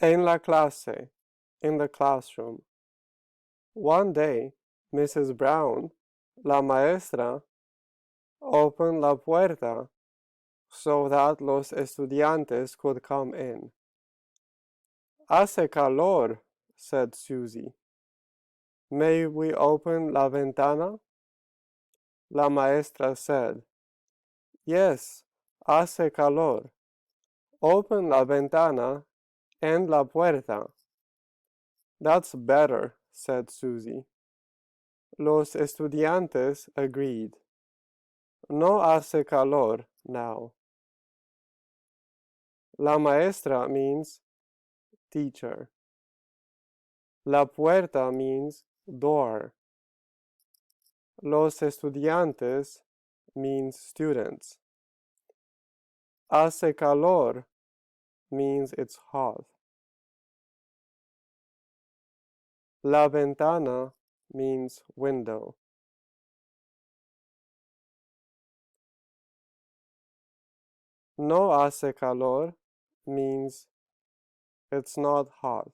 En la clase, in the classroom. One day, Mrs. Brown, la maestra, opened la puerta so that los estudiantes could come in. Hace calor, said Susie. May we open la ventana? La maestra said, Yes, hace calor. Open la ventana and la puerta. That's better, said Susie. Los estudiantes agreed. No hace calor now. La maestra means teacher. La puerta means door. Los estudiantes means students. Hace calor means it's hot. La ventana means window. No hace calor means it's not hot.